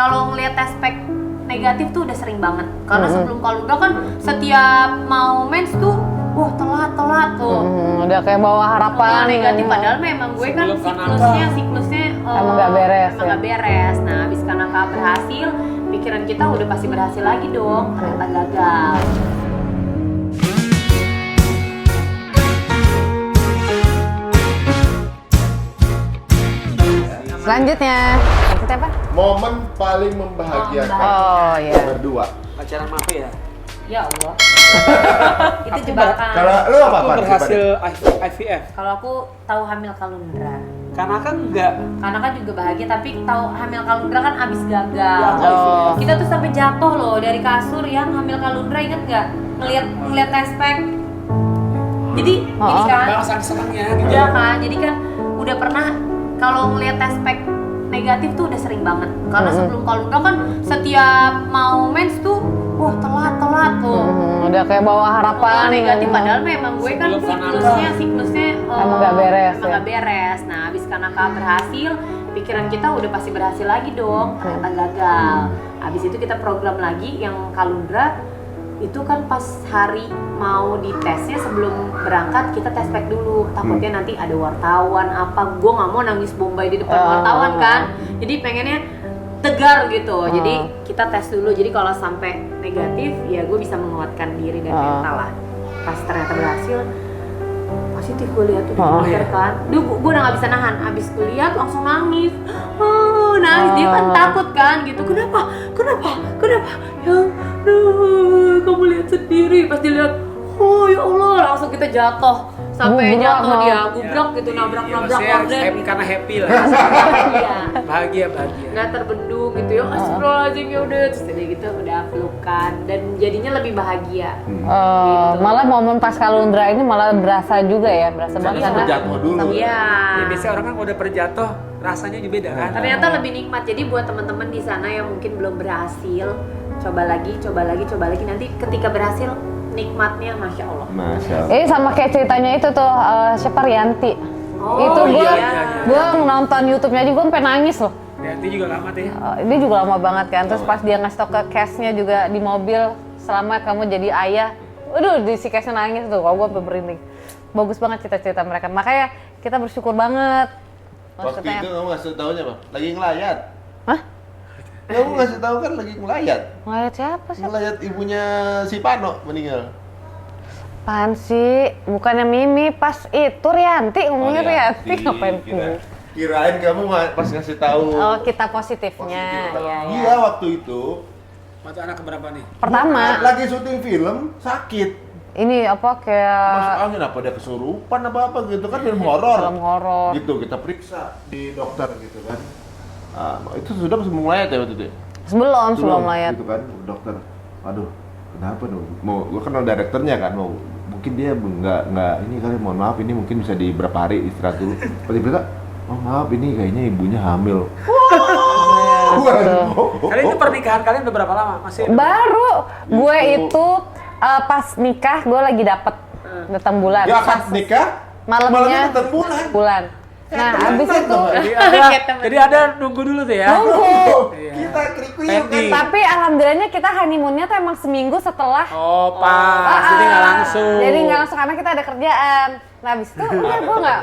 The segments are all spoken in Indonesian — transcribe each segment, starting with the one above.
kalau ngelihat aspek negatif tuh udah sering banget. Karena sebelum Kalundra kan setiap mau mens tuh wah telat tuh. Udah kayak bawa harapan negatif padahal memang gue kan siklusnya emang gak beres. Gak beres. Nah, abis Kanaka berhasil, pikiran kita udah pasti berhasil lagi dong. Ternyata gagal. Selanjutnya apa? Momen paling membahagiakan. Oh iya. Berdua. Pacaran mape ya? Ya Allah. Itu jebakan. Kalau lu apa? Aku berhasil IVF. Kalau aku tahu hamil Kalundra. Karena kan enggak. Karena kan juga bahagia, tapi tahu hamil Kalundra kan abis gagal. Oh. Kita tuh sampai jatuh loh dari kasur yang hamil Kalundra, inget nggak? Ngeliat aspek. Jadi kan. Balasan senangnya gitu. Iya kan. Jadi kan udah pernah kalau ngeliat aspek negatif tuh udah sering banget. Karena sebelum Kalundra kan setiap mau mens tuh wah telat tuh. Udah kayak bawa harapan negatif padahal memang gue kan siklusnya emang gak beres. Gak beres. Nah, abis Kanaka berhasil, pikiran kita udah pasti berhasil lagi dong. Ternyata gagal. Abis itu kita program lagi yang Kalundra. Itu kan pas hari mau ditesnya sebelum berangkat kita tes pack dulu, takutnya nanti ada wartawan apa, gue nggak mau nangis bombay di depan wartawan kan, jadi pengennya tegar gitu. Jadi kita tes dulu, jadi kalau sampai negatif ya gue bisa menguatkan diri dan mental lah. Pas ternyata berhasil positif, gue lihat tuh di kan, gue udah nggak bisa nahan, abis gue lihat langsung nangis, nangis. Dia kan takut kan gitu, kenapa ya kamu lihat sendiri. Pas dilihat, oh ya Allah, langsung kita jatuh sampai jatuh dia gubrak gitu, nabrak happy karena happy lah. bahagia nggak terbendung gitu ya, astagfirullahaladzim, ya udah. Terus dia gitu udah pelukan dan jadinya lebih bahagia. Gitu. Malah momen pas Kalundra ini malah berasa juga ya, berasa banget karena jatuh dulu. Iya. Ya, biasanya orang kan kalau udah perjatuh rasanya juga beda kan. Ternyata lebih nikmat. Jadi buat teman-teman di sana yang mungkin belum berhasil, coba lagi. Nanti ketika berhasil, nikmatnya Masya Allah. Ini sama kayak ceritanya itu tuh, siapa Rianti. Itu gue nonton YouTube-nya aja gue sampai nangis loh. Rianti juga lama tuh ya. Ini juga lama banget kan. Terus pas dia ngasih tau ke cast-nya juga di mobil, selama kamu jadi ayah, waduh, di si cast-nya nangis tuh. Kalau gue sampai berinding. Bagus banget cerita-cerita mereka. Makanya kita bersyukur banget. Waktu itu kamu ngasih taunya apa? Lagi ngelayat. Hah? Kamu ngasih tahu kan lagi ngelayat. Ngelayat siapa sih? Ngelayat ibunya si Pano meninggal. Apaan sih? Bukannya Mimi, pas itu Rianti, ngomongnya Rianti, ngapain? Kirain kamu pas ngasih tahu. Oh, kita positifnya. Iya, waktu itu. Waktu anak keberapa nih? Pertama. Lagi syuting film, sakit. Ini apa kayak Masuk angin apa dia kesurupan apa gitu kan, film horor. Film horor. Gitu kita periksa di dokter gitu kan. Itu sudah mulai ya waktu itu. Sebelum layat. Gitu kan dokter. Aduh, kenapa dong? Mau gua kenal direkturnya kan, mau mungkin dia nggak ini kali, mohon maaf ini mungkin bisa di berapa hari istirahat dulu. Tiba-tiba, oh maaf ini kayaknya ibunya hamil. Kalian itu pernikahan kalian udah berapa lama? Masih baru gue itu pas nikah gue lagi dapet datang bulan. Ya pas nikah malamnya datang bulan. Nah abis itu jadi ada nunggu dulu tuh ya. Nunggu. Kita krik-krik. Tapi alhamdulillahnya kita honeymoonnya tuh emang seminggu setelah. Oh pas, jadi nggak langsung. Jadi nggak langsung karena kita ada kerjaan. Nah abis itu udah gue nggak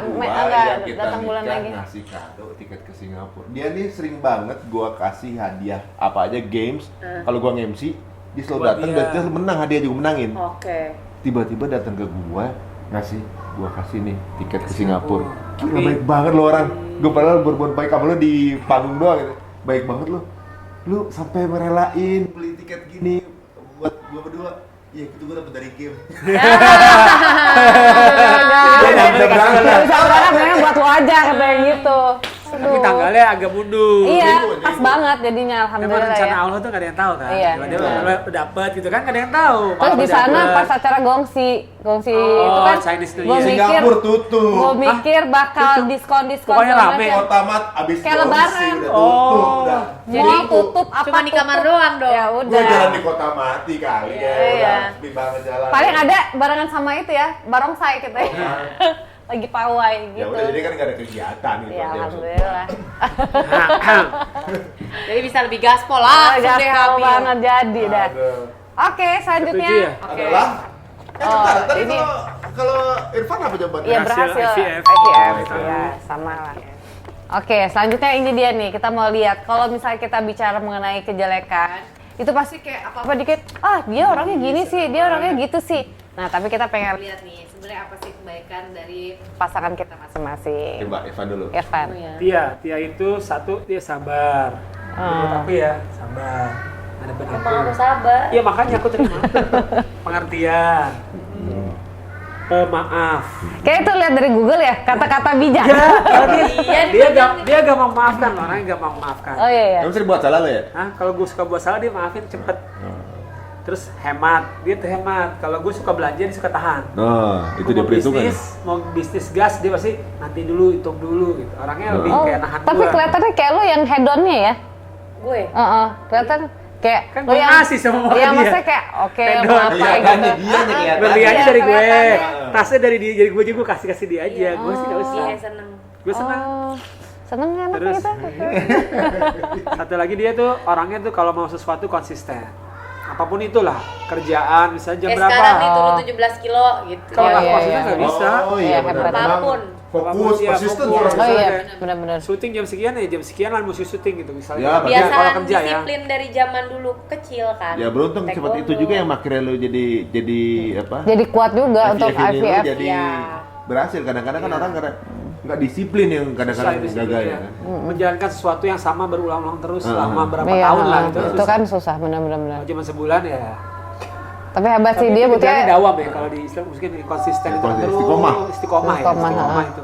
datang bulan lagi. Ngasih kado tiket ke Singapura. Dia nih sering banget gue kasih hadiah apa aja games. Kalau gue nge-MC, dia selalu datang dan dia menang, hadiah juga menangin. Oke. Tiba-tiba datang ke gue ngasih, gue kasih nih tiket ke Singapura. Gila, baik banget lo orang. Gue padahal berbuat baik sama lo di panggung doang gitu. Baik banget lo. Lu sampai merelain beli tiket gini buat gue berdua. Iya, itu gue dapet dari game. Gak bisa berharap memang buat lo aja katanya gitu. Tapi tanggalnya agak mundur. Iya, pas banget jadinya alhamdulillah ya. Rencana Allah tuh gak ada yang tahu kan. Iya. Dia dapet gitu kan, gak ada yang tahu. Terus di sana pas acara gongsi itu kan gue mikir Singapura tutup. Gue mikir bakal diskon pokoknya rame. Otamat abis kayak lebaran. udah tutup udah. Jadi tutup apa cuma di kamar doang dong. Ya Gue udah. jalan di kota mati kali ya. Iya. Sepi banget jalan. Paling ada barengan sama itu ya, barongsai kita ya. lagi pawai Ya gitu. udah, jadi kan nggak ada kegiatan gitu. Ya aja alhamdulillah. Jadi bisa lebih gaspol lah, Gaspol deh hamil. banget jadi dah. Aduh. Oke, selanjutnya. Setuju ya? Oke. Adalah bentar, tadi ini- kalau Irfan apa jawabannya? Iya Berhasil berhasil IVF. IVF, Oh, ya sama lah. Oke, selanjutnya ini dia nih, kita mau lihat kalau misalnya kita bicara mengenai kejelekan, itu pasti kayak apa-apa dikit, dia orangnya gini sih, dia orangnya gitu sih. Nah, tapi kita pengen lihat nih, sebenarnya apa sih kebaikan dari pasangan kita masing-masing. Coba Irfan dulu. Irfan. Oh, ya. Tia itu satu, dia sabar. Menurut aku ya, sabar. Ada Emang benar. harus sabar. Iya makanya aku terima. Pengertian. Pemaaf. Kayak itu lihat dari Google ya, kata-kata bijak. Iya, Dia gampang memaafkan, orangnya gampang memaafkan. Oh iya, Kamu sering buat salah lo ya? Hah? Kalau gue suka buat salah dia maafin cepet. Terus hemat, dia tuh hemat. Kalau gue suka belanja dia suka tahan. Nah, itu Gua dia mau perhitungan. bisnis, mau bisnis gas dia pasti nanti dulu, hitung dulu gitu. Orangnya lebih Oh, kayak nahan tapi gua. kelihatannya kayak lo yang hedonnya ya. Gue. Kelihatan kayak Kan lo gua yang ngasih sama Iya, dia. maksudnya kayak oke Hedon. mau apa Iya, gitu. kan, dia kelihatan. Berliannya Iya, dari gue, kelihatannya. tasnya dari dia, jadi gue juga kasih dia aja. Gue sih nggak usah. Iya, seneng. Gue senang. Oh, seneng enak Terus gitu. satu lagi dia tuh orangnya tuh kalau mau sesuatu konsisten. Apapun itulah, kerjaan misalnya jam Kayak berapa. sekarang nih turun 17 kilo gitu. Kalau nggak Iya, konsisten iya. nggak bisa. Oh Iya, iya benar. hebat. Memang Apapun. fokus, Iya, persisten fokus. orang. Oh iya, Misalnya, benar-benar. Syuting jam sekian ya, jam sekian lah mesti syuting gitu misalnya. Ya, Kalau Kebiasaan kerja ya. disiplin dari zaman dulu kecil kan. Ya beruntung seperti itu Taekwondo. juga yang akhirnya lo jadi apa? Jadi kuat juga untuk IVF ini lo IVF. jadi Iya. berhasil. Kadang-kadang kan Iya. orang karena nggak disiplin yang kadang-kadang Susah itu gagal ya. sebenarnya. Menjalankan sesuatu yang sama berulang-ulang terus selama berapa Iya, tahun lah gitu. itu kan susah benar-benar. Kalau cuma sebulan ya. Tapi hebat sih Tapi dia itu butuhnya kerjaannya dawam ya kalau di Islam mungkin konsisten itu terus Istiqomah. istiqomah ya, Istiqomah, istiqomah ha. itu.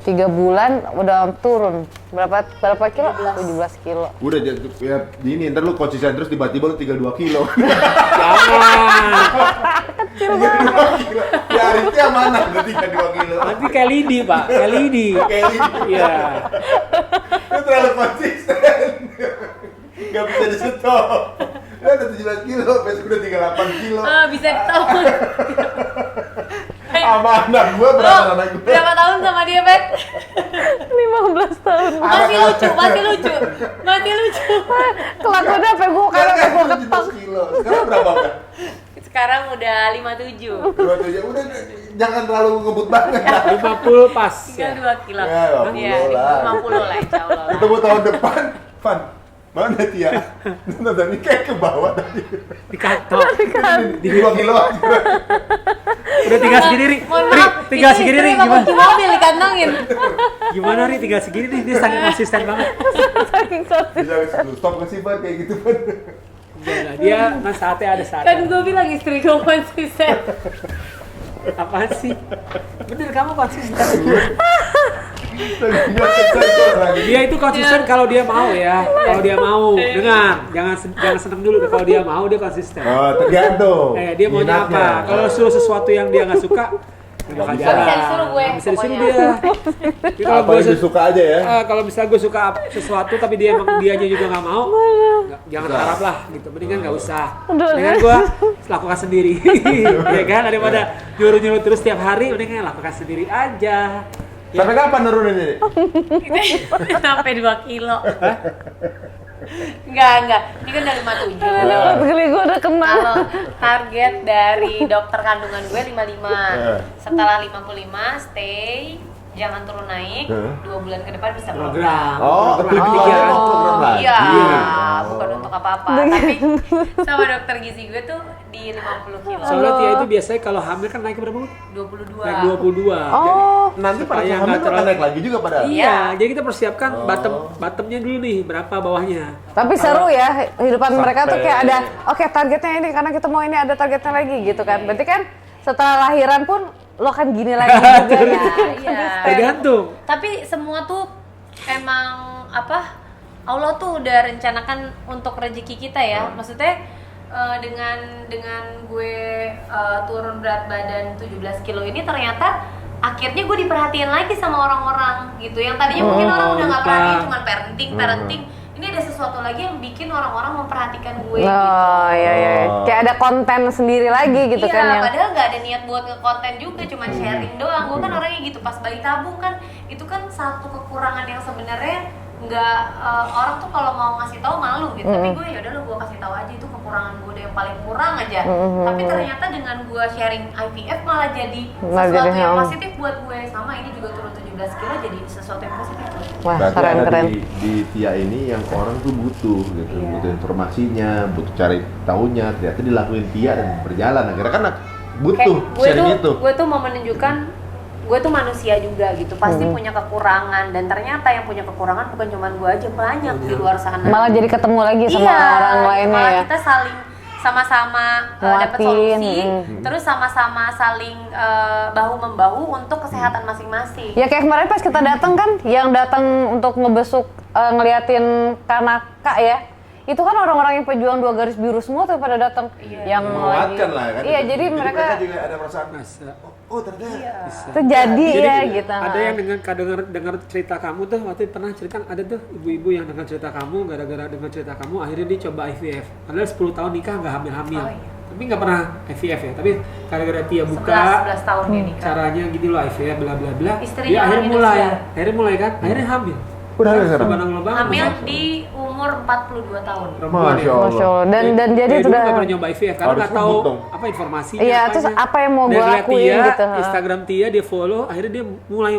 3 bulan udah turun berapa kilo? 17 kilo. Udah ya gini, ntar lu konsisten terus tiba-tiba lu 32 kilo. Jangan. Ya aritnya mana udah 32 kilo. Nanti kayak lidi pak, kayak lidi. Kayak ini. Iya. Lu terlalu konsisten. Gak bisa di stop. Lu udah 17 kilo, besok udah 38 kilo. Bisa ditahun. Sama anak gua berapa anak gua? Berapa tahun sama dia, Bet? 15 tahun. Masih lucu, masih lucu. Masih lucu. Kelakuannya apa gue Kan karena gue 17 ketok. kilo. Sekarang berapa udah? Sekarang udah 57. 27. Udah jangan terlalu ngebut banget. 50 pas. Tinggal Ya. 2 kilo. Ya, 50 Iya, lah. 50 lah insya Allah. Ketemu tahun depan, Van. Mana Tia? Tadi kayak ke bawah tadi. Di kantor. Di 2 kilo aja. Udah tinggal segini ri. Mohon Ri, maaf, tinggal itu segini istri ri sama gimana? kunci mobil dikantongin. Gimana ri tinggal segini nih dia sangat konsisten banget. Saking sosis. Bisa stop ke sih, Van, kayak gitu, Van. Enggak, dia kan saatnya ada Kan saatnya. gue bilang istri gue konsisten. Apaan sih? Bener kamu konsisten. Dia itu konsisten kalau dia mau ya. Kalau dia mau. Dengar, jangan seneng dulu kalau dia mau dia konsisten. Oh, tergantung. Dia maunya Minatnya. apa? Kalau suruh sesuatu yang dia nggak suka, nggak bakal bisa. jalan. Bisa disuruh gue, Nggak bisa disuruh pokoknya. dia. Jadi kalau Apa gue yang disuka aja ya? kalau misalnya gue suka sesuatu tapi dia emang dianya juga nggak mau, jangan harap lah gitu. Mendingan nggak usah. Mendingan gue lakukan sendiri, ya kan? Daripada nyuruh-nyuruh terus tiap hari, mendingan lakukan sendiri aja. Sampai kapan nurunin ini? Sampai 2 kilo. Enggak. Ini kan udah 57. Aduh, geli gue udah kena. Kalau target dari dokter kandungan gue 55. Setelah 55 stay, jangan turun naik. 2 bulan ke depan bisa Program. Oh, program tujuannya ketiga. mau program lagi. Iya, bukan untuk apa-apa. Tapi sama dokter gizi gue tuh di 50 kilo. Soalnya Tia itu biasanya kalau hamil kan naik berapa? 22. Naik 22. Oh, Nanti pada Supaya hamil nggak akan terlalu- naik lagi juga padahal. Iya, jadi kita persiapkan bottomnya dulu nih, berapa bawahnya. tapi seru ya kehidupan mereka tuh Sampai- kayak ada oke targetnya ini karena kita mau ini ada targetnya lagi gitu kan. Berarti kan setelah lahiran pun lo kan gini lagi juga ya. Iya. Tergantung. Tapi semua tuh emang apa? Allah tuh udah rencanakan untuk rezeki kita ya. Maksudnya dengan gue turun berat badan 17 kilo ini ternyata akhirnya gue diperhatiin lagi sama orang-orang gitu. Yang tadinya mungkin orang udah nggak perhatiin, cuman parenting. ini ada sesuatu lagi yang bikin orang-orang memperhatikan gue Oh gitu. iya. Kayak ada konten sendiri lagi gitu Iya, kan yang. padahal nggak ada niat buat nge-konten juga, cuman sharing doang. Gue kan orangnya gitu, pas bayi tabung kan, itu kan satu kekurangan yang sebenarnya nggak orang tuh kalau mau ngasih tahu malu gitu. Tapi gue ya udah lo gue kasih tahu aja, itu kekurangan gue udah yang paling kurang aja. Tapi ternyata dengan gue sharing IVF malah jadi Malah sesuatu jadi, yang oh. positif buat gue. Sama ini juga turun 17 kilo jadi sesuatu yang positif. Wah, Berarti ada keren. di Tia ini yang orang tuh butuh gitu, Iya. butuh informasinya, butuh cari tahunya, ternyata dilakuin Tia dan berjalan. Akhirnya kan butuh Kayak gue sharing tuh, itu. gue tuh mau menunjukkan gue tuh manusia juga gitu, pasti punya kekurangan, dan ternyata yang punya kekurangan bukan cuma gue aja, banyak di luar sana. Malah jadi ketemu lagi sama Iya, orang lainnya malah ya. kita saling sama-sama dapat Nguatin, solusi, terus sama-sama saling bahu membahu untuk kesehatan masing-masing. Ya kayak kemarin pas kita datang kan, yang datang untuk ngebesuk ngeliatin Kanaka ya. Itu kan orang-orang yang pejuang 2 garis biru semua tuh pada datang. Iya. Yang Menguatkan lah kan. Iya, jadi mereka juga ada perasaan. Masa. Oh ternyata. Iya. itu jadi ya gitu. Ada yang dengar cerita kamu tuh, waktu pernah cerita ada tuh ibu-ibu yang dengar cerita kamu, gara-gara dengar cerita kamu akhirnya dia coba IVF. Padahal 10 tahun nikah nggak hamil-hamil. Oh, iya. Tapi nggak pernah IVF ya. Tapi gara-gara Tia buka 11 tahun dia nikah. caranya gini loh IVF bla bla bla. Istrinya Dia orang akhirnya mulai kan, akhirnya hamil. Udah hamil sekarang? Subhanallah banget. Hamil di umur 42 tahun. Perempuan Masya ya. Allah. Masya Allah. Dan jadi Dia itu dulu udah. nggak pernah nyoba IVF karena Harus nggak tahu ngebut dong. apa informasinya. Iya, apanya. terus apa yang mau Dia gua lihat lakuin Tia, gitu. Instagram Tia dia follow, akhirnya dia mulai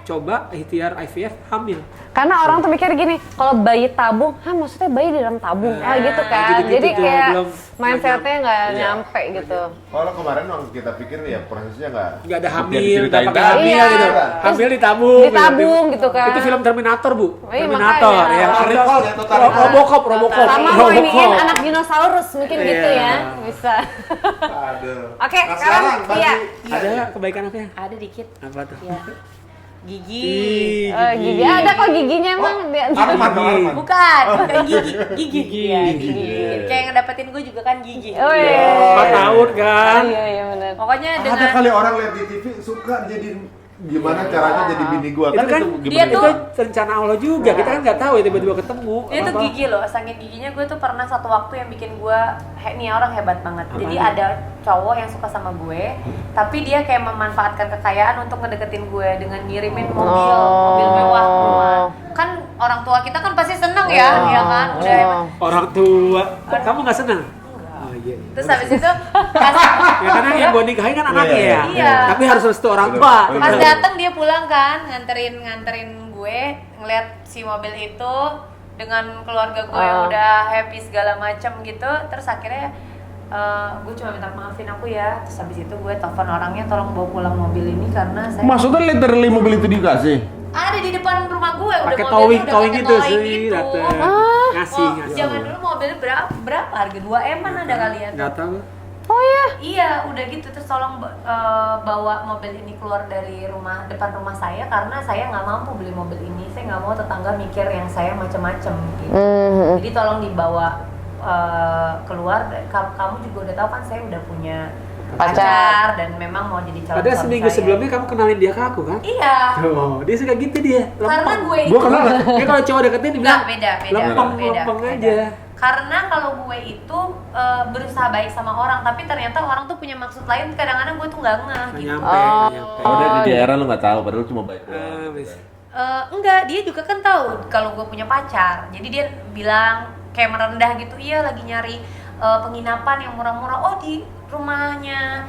coba ikhtiar IVF hamil. Karena orang tuh mikir gini, kalau bayi tabung, maksudnya bayi di dalam tabung, gitu kan. gitu-gitu Jadi tuh, kayak belum mindsetnya nggak Iya. nyampe gitu. Kalau kemarin waktu kita pikir ya prosesnya Nggak ada seperti hamil, yang nggak diceritain pakai tadi. hamil Iya. gitu. Terus Hamil ditabung. ditabung gitu kan. Itu film Terminator, Bu. Iya, Terminator makanya. ya. Total Recall ya, Total Recall. Robocop. Sama mau iniin anak dinosaurus mungkin Iya. gitu ya, bisa. Aduh. Oke, Nah, sekarang bagi Tia. Ada nggak kebaikan apa ya? Ada dikit. Apa tuh? Ya. Gigi. Gigi ada kok giginya emang dia. Arman. Bukan gigi. Iya, Gigi. gigi. Kayak ngedapetin gue juga kan gigi. Oh iya. 4 tahun kan. Iya benar. Pokoknya Ada dengan kali orang lihat di TV suka jadi gimana caranya jadi bini gua Itu kan dia itu tuh- rencana Allah juga. Kita kan nggak tahu ya tiba-tiba ketemu. dia tuh apa-apa. gigi loh, saking giginya gue tuh pernah satu waktu yang bikin gue, nih orang hebat banget. Jadi ada cowok yang suka sama gue, tapi dia kayak memanfaatkan kekayaan untuk ngedeketin gue dengan ngirimin mobil mewah ke rumah. Kan orang tua kita kan pasti seneng ya, ya kan? Udah hebat. Orang tua. Kok kamu nggak senang? Oh iya. Terus habis itu pas, Ya karena yang gue nikahin kan anaknya ya. Iya. Tapi harus restu orang tua. pas dateng dia pulang kan, nganterin gue, ngeliat si mobil itu dengan keluarga gue yang udah happy segala macem gitu. Terus akhirnya gue cuma minta maafin aku ya. Terus habis itu gue telepon orangnya, tolong bawa pulang mobil ini karena saya Maksudnya literally mobil itu dikasih? ada di depan rumah gue, udah Pakai mobilnya towing pakai itu towing sih, gitu. dateng. Ngasih. Zaman dulu mobilnya berapa harga? 2 M-an ada kalian? Nggak tahu. Oh iya. Iya, udah gitu. Terus tolong bawa mobil ini keluar dari depan rumah saya karena saya nggak mampu beli mobil ini. Saya nggak mau tetangga mikir yang saya macem-macem gitu. Jadi tolong dibawa keluar. Kamu juga udah tahu kan saya udah punya pacar dan memang mau jadi calon Padahal suami seminggu saya. sebelumnya kamu kenalin dia ke aku kan? Iya. Oh, dia suka gitu dia. Karena Lempeng. gue itu Gua kenal nggak? Dia kalau cowok deketin dia bilang beda lempeng aja. Karena kalau gue itu berusaha baik sama orang, tapi ternyata orang tuh punya maksud lain. Kadang-kadang gue tuh nggak ngeh Nggak gitu. nyampe, nggak nyampe. Udah di daerah lu nggak tahu, padahal cuma baik. Wis. Enggak, dia juga kan tahu kalau gue punya pacar. Jadi dia bilang kayak merendah gitu, iya lagi nyari penginapan yang murah-murah. Oh di rumahnya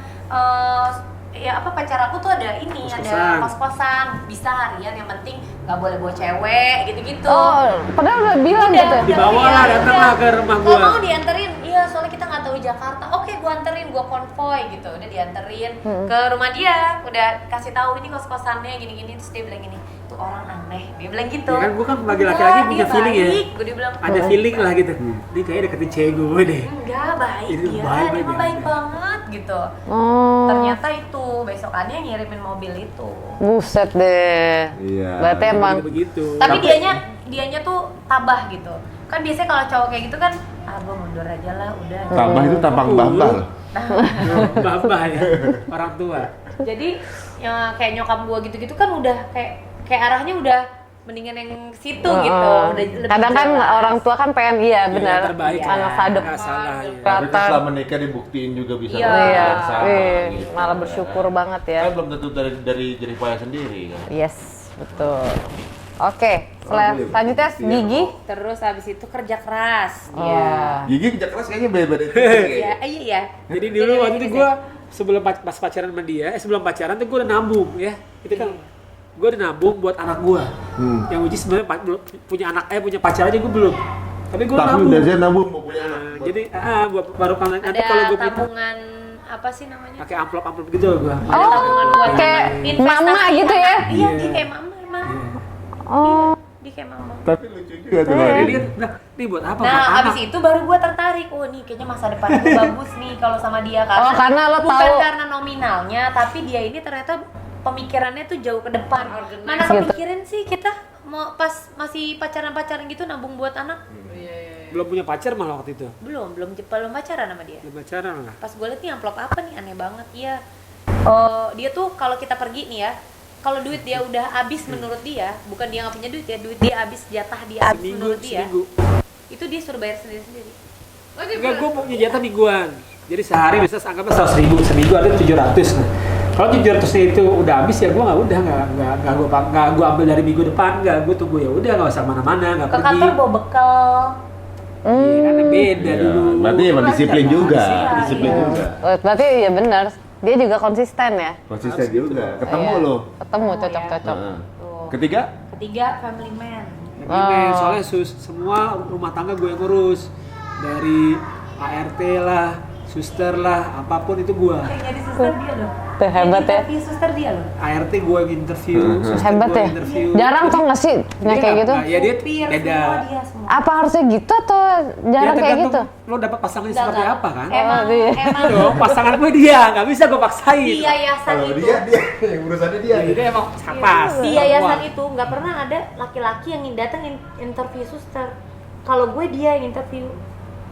ya apa pacar aku tuh ada ini, Kos-kosan. ada kos-kosan, bisa harian, yang penting nggak boleh bawa cewek gitu-gitu. Oh, padahal udah bilang Udah, gitu. Dibawa iya, lah, datang udah. lah ke rumah Kalau gua. mau dianterin, iya soalnya kita nggak tahu Jakarta. Oke, gua anterin, gua konvoy gitu. Udah dianterin ke rumah dia, udah kasih tahu ini kos-kosannya gini-gini. Terus dia bilang gini, tuh orang aneh. Dia bilang gitu. Ya kan gua kan sebagai Enggak, laki-laki punya dia feeling ya. baik. Gua dibilang Ada feeling lah gitu. Dia kayaknya deketin cewek gue deh. enggak baik Itu dia, baik, dia mah baik, baik baik. banget gitu. Oh, Ternyata itu besokannya ngirimin mobil itu. buset deh. Iya. Berarti emang Begitu. Tapi dianya tuh tabah gitu. Kan biasanya kalau cowok kayak gitu kan, gua mundur aja lah, udah. Tambah itu tampang bambal. Bapak ya, orang tua. Jadi ya, kayak nyokap gua gitu-gitu kan udah kayak arahnya udah mendingan yang situ gitu. Udah lebih Kadang kan jelas. orang tua kan pengen benar. terbaik Iya. Anak sadep. Nggak salah ya. Tapi kan Kelihatan. selama nikah dibuktiin juga bisa Iya. hal Iya, yang sama gitu. malah bersyukur banget ya. Kan belum tentu dari jerih payah sendiri kan. Yes, betul. Oke, selanjutnya Gigi. Terus habis itu kerja keras. Oh. Iya. Gigi kerja keras kayaknya beda-beda. Iya, iya. Jadi dulu waktu itu gue sebelum pas pacaran sama dia, sebelum pacaran tuh gue udah nabung ya. Itu kan gue udah nabung buat anak gue. Yang uji sebenarnya belum punya anak, punya pacar aja gue belum. Tapi gue Tapi nabung. udah saya nabung mau punya anak. Jadi buat baru kalau nanti Ada kalau gue punya tabungan apa sih namanya? pakai amplop gitu gue. Oh, tabungan buat kayak investasi mama gitu ya? anak. Iya, Iya. dia kayak mama emang. Oh, Dia kayak mama. Tapi lucu juga tuh. Jadi Bang. dia nah, nih buat apa? Nah, buat abis anak. itu baru gue tertarik. Oh, nih kayaknya masa depan gue bagus nih kalau sama dia Oh, karena lo bukan tahu. karena nominalnya, tapi dia ini ternyata pemikirannya tuh jauh ke depan. Mana Gitu. kepikiran sih kita mau pas masih pacaran-pacaran gitu nabung buat anak? Belum punya pacar malah waktu itu. Belum pacaran sama dia. Belum pacaran lah. Pas gue liat nih amplop apa nih, aneh banget. Iya. Oh, dia tuh kalau kita pergi nih ya, kalau duit dia udah habis menurut dia, bukan dia nggak punya duit ya, duit dia habis, jatah dia habis menurut dia, itu dia suruh bayar sendiri-sendiri. Enggak, gue punya jatah mingguan. Jadi sehari bisa anggapnya 100.000, seminggu ada 700. Nah, kalau 700-nya itu udah habis ya gue nggak gue ambil dari minggu depan, nggak, gue tunggu ya udah nggak usah mana-mana, nggak Ke pergi. kantor bawa bekal. Iya kan beda Iya, dulu. berarti emang disiplin juga, Iya, disiplin iya. juga. berarti ya benar. Dia juga konsisten ya. Konsisten juga. Ketemu Iya. loh. Ketemu Oh, cocok-cocok. Heeh. Tuh. Ketiga? Ketiga, family man. Ini soalnya semua rumah tangga gue yang ngurus, dari ART lah, suster lah, apapun itu gue. Yang jadi suster dia loh. Tuh, hebat ya. Interview suster dia loh. ART gue yang interview, suster Hebat gue ya. yang interview. Jarang tuh nggak sih yang kayak gitu? Ya dia Supir beda. semua dia semua. Apa harusnya gitu atau jarang Ya, kayak gitu? tergantung lo dapat pasangannya Enggak, seperti enggak. apa kan? Emang, Oh, iya. emang Dong, pasangan gue dia, nggak bisa gue paksain. di yayasan Kalau itu. dia yang urusannya dia. Jadi emang pas. Di yayasan itu nggak pernah ada laki-laki yang datang interview suster. Kalau gue dia yang interview.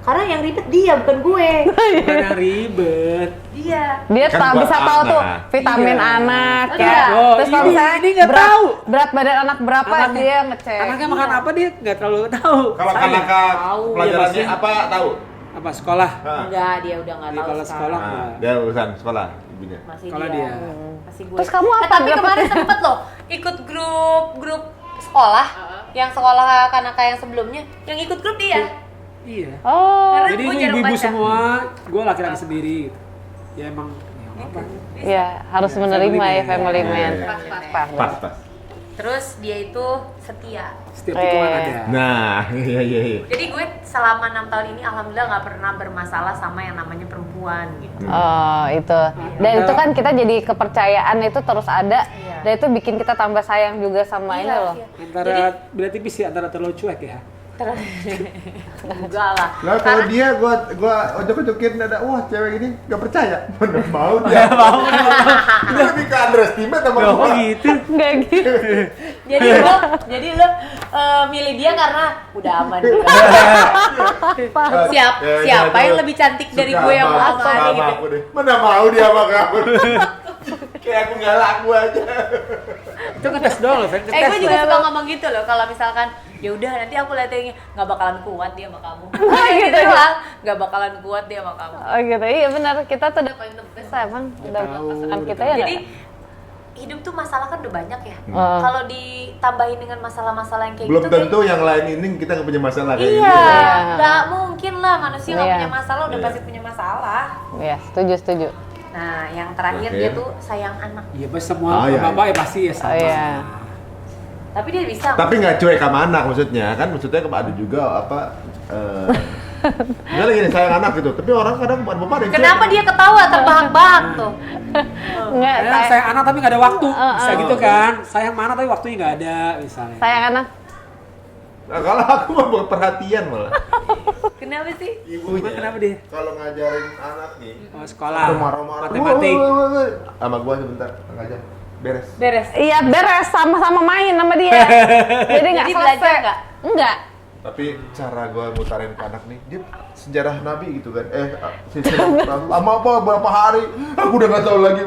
Karena yang ribet dia, bukan gue. Bukan yang ribet. Dia. Dia Kan buat bisa tahu tuh anak. vitamin Iya. anak Oh, ya. iya. Oh, Terus kalau ini misalnya nggak tahu. berat badan anak berapa Anaknya- dia ngecek. Anaknya makan apa dia nggak terlalu tahu. Kalau Saya kakak tahu. pelajarannya Iya, apa tahu? apa sekolah? Hah. Enggak, dia udah nggak Dia tahu kalau sekolah sekarang. Nah, dia urusan sekolah ibunya. Masih Kalau dia. dia. Masih gue. Terus kamu apa Tapi dapetnya? kemarin sempet loh ikut grup sekolah. Yang sekolah kanak-kanak yang sebelumnya, yang ikut grup dia. Iya. Oh, Karena Jadi gue ini jarang ibu-ibu baca. semua, gue laki-laki sendiri. Ya emang ya apa? ya harus Iya, menerima family ya man. family Iya, man. iya, Pas. Pas. Terus dia itu setia. Setiap tikungan Eh. ada. Nah, iya. Jadi gue selama 6 tahun ini alhamdulillah nggak pernah bermasalah sama yang namanya perempuan gitu. Oh itu. Dan itu kan kita jadi kepercayaan itu terus ada. Iya. Dan itu bikin kita tambah sayang juga sama ini loh. Antara beda tipis sih antara terlalu cuek ya. Enggak lah. Lah kalau dia gua ojok-ojokin ada wah cewek ini gak percaya. Mana mau dia. Dia lebih ke underestimate sama Oh gua. gitu. Enggak gitu. jadi lo milih dia karena udah aman. Siapa yang lebih cantik dari gue yang mau sama dia gitu. aku deh. Mana mau dia sama kamu. Kayak aku nggak laku aja. Itu ngetes doang loh, Fen. Gue juga suka ngomong gitu loh, kalau misalkan ya udah nanti aku liatin nggak bakalan kuat dia sama kamu. Gitu doang, nggak bakalan kuat dia sama kamu. Oh gitu. Iya benar. Kita tuh udah paling the best lah, emang. Udah pasangan kita ya. Jadi nggak? hidup tuh masalah kan udah banyak ya. Oh. Kalau ditambahin dengan masalah-masalah yang kayak Belum gitu tentu yang lain ini kita nggak punya masalah kayak iya, gitu. Iya. nggak mungkin lah manusia nggak Iya. punya masalah, udah Iya. pasti punya masalah. Iya, setuju. Nah, yang terakhir Oke. dia tuh sayang anak. Iya, pas semua Oh, iya. bapak ya pasti ya sama. Oh, iya. Tapi dia bisa. Tapi nggak cuek sama anak maksudnya kan maksudnya ada juga apa nggak lagi nih sayang anak gitu tapi orang kadang bapak ada yang Kenapa cuek. dia ketawa terbahak-bahak tuh? Enggak, Sayang anak tapi nggak ada waktu, bisa uh. gitu kan? Sayang mana tapi waktunya nggak ada, misalnya. sayang anak. Nah, kalau aku mah perhatian malah Kenapa sih? ibunya Kenapa dia? kalau ngajarin anak nih Oh, sekolah, marah-marah matematik. sama gua sebentar ngajar beres Beres. Iya beres sama-sama main sama dia. Jadi nggak Jadi selesai. belajar nggak? Enggak. Tapi cara gue mutarin ke anak nih, dia sejarah Nabi gitu kan. Sejarah lama apa berapa hari? Aku udah nggak tahu lagi.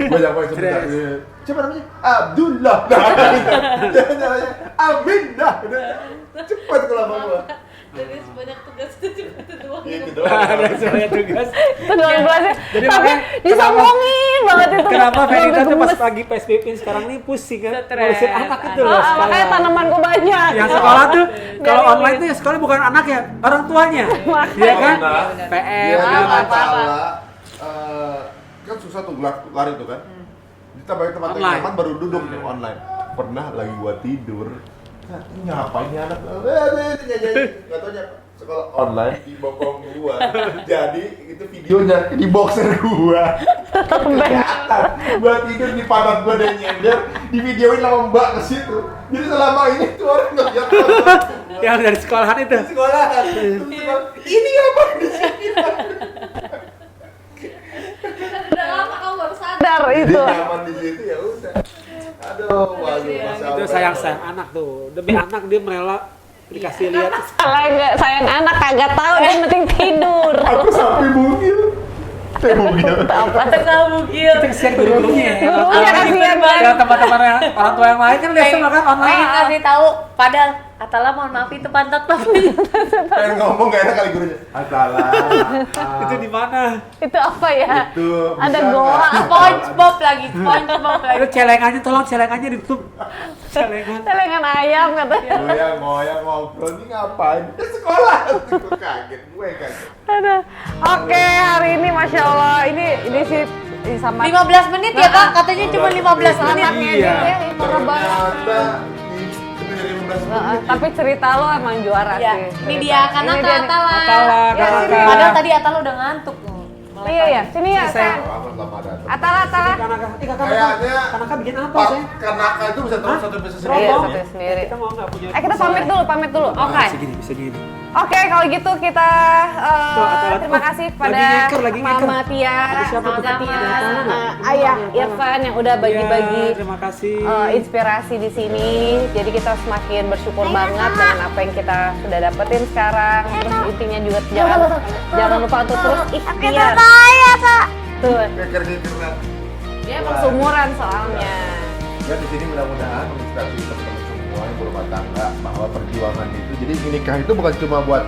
Gue nyampe sebentar. Siapa namanya? Abdullah. Jangan-jangan Aminah. Cepat kalau lama gue. Jadi sebanyak tugas itu doang. Gitu Ada semuanya tugas. Itu doang kelasnya. Jadi Tapi makanya disombongin banget itu. Kenapa Ferita tuh pas Gemes. lagi PSBB sekarang nih pusing kan? Stres. Ngurusin anak itu loh. Ah, makanya tanamanku banyak. Yang sekolah tuh kalau Jadi online tuh ya sekolah bukan anak ya, orang tuanya. Iya kan? Dia PS ada apa masalah, kan susah tuh lari tuh kan. Ditambahin tempat yang Online. nyaman baru duduk nih online. Pernah lagi gua tidur, ini ngapain nih anak? Nggak tau sekolah online di bokong gua. Jadi itu videonya di boxer gua. Kelihatan. Gua tidur di pantat gua dan nyender, di videoin sama mbak ke situ. Jadi selama ini tuh orang nggak lihat apa. yang dari sekolahan itu. Sekolah. Ini apa di sini? Udah lama kamu baru sadar. Sadar Jadi itu. nyaman di situ ya udah. Aduh, waduh, Masya Itu Allah. sayang anak tuh. Demi anak dia merela dikasih lihat. Salah nggak sayang anak kagak tahu dia penting tidur. Aku sampai bugil. Bugil. Apa? Tengah bugil. Kita kesian guru-gurunya ya. Gurunya kasihan banget. Ya teman-teman orang tua yang lain kan biasa makan online. Pengen ngasih tahu, padahal Atala mohon maaf itu pantat papi. Pengen ngomong gak enak kali gurunya. Atala. Itu di mana? Itu apa ya? Itu Ada bisa goa. nggak? SpongeBob lagi, SpongeBob lagi. Itu celengannya tolong celengannya ditutup. Celengan. Celengan ayam katanya. Goyang ngobrol ini ngapain? Di sekolah. Gue kaget, gue kaget. Aduh. Oke, hari ini Masya Allah, ini sih sama 15 menit ya Kak, katanya cuma 15 menit. anaknya Iya. dia ya, parah banget. Ternyata di lebih dari 15 menit. Tapi cerita lo emang juara Ya, sih. ini cerita. dia karena Ini Kak dia nih. Atala. Atala, Iya, Kak sini. Atala. Padahal tadi Atala udah ngantuk. Iya ya, sini ya. sayang. Lama datang. Atala. Kakak Kayaknya bikin apa Pak, sih? karena itu bisa terus satu bisa Iya, sendiri. satu sendiri. Kita mau nggak punya? Kita pamit dulu. Oke. Bisa gini. Oke, kalau gitu kita Atala. terima kasih kepada Lagi ngeker. Mama Tia, Siapa tuh? Mama Tia, Ada Atala nggak? Ayah Irfan yang udah bagi-bagi Iya, terima kasih. inspirasi di sini. Jadi kita semakin bersyukur banget dengan apa yang kita sudah dapetin sekarang. Terus intinya juga jangan lupa untuk terus ikhtiar. Tuh, Keker lah. dia emang seumuran soalnya. Dan di sini mudah-mudahan menginspirasi teman-teman semua yang berumah tangga bahwa perjuangan itu, jadi nikah itu bukan cuma buat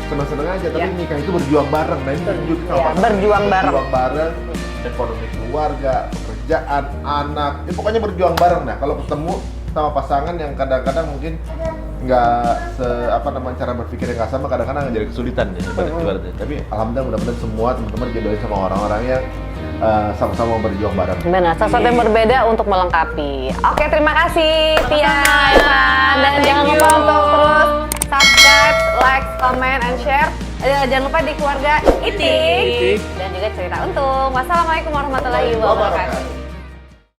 senang-senang aja, tapi Ya. nikah itu berjuang bareng. Nah ini tunjukin Ya, apa? berjuang bareng. Berjuang bareng, ekonomi keluarga, pekerjaan, anak, ya pokoknya berjuang bareng. Nah kalau ketemu sama pasangan yang kadang-kadang mungkin nggak cara berpikir yang nggak sama, kadang-kadang jadi kesulitan ya ibaratnya. Tapi alhamdulillah mudah-mudahan semua teman-teman jodohin sama orang-orang yang sama-sama berjuang bareng. Benar, sesuatu yang berbeda untuk melengkapi. Oke, terima kasih Tia, Irfan. Dan Thank jangan you. lupa untuk terus subscribe, like, comment, and share. Jangan lupa di keluarga Itik. Itik. Dan juga cerita untung. Wassalamualaikum warahmatullahi wabarakatuh.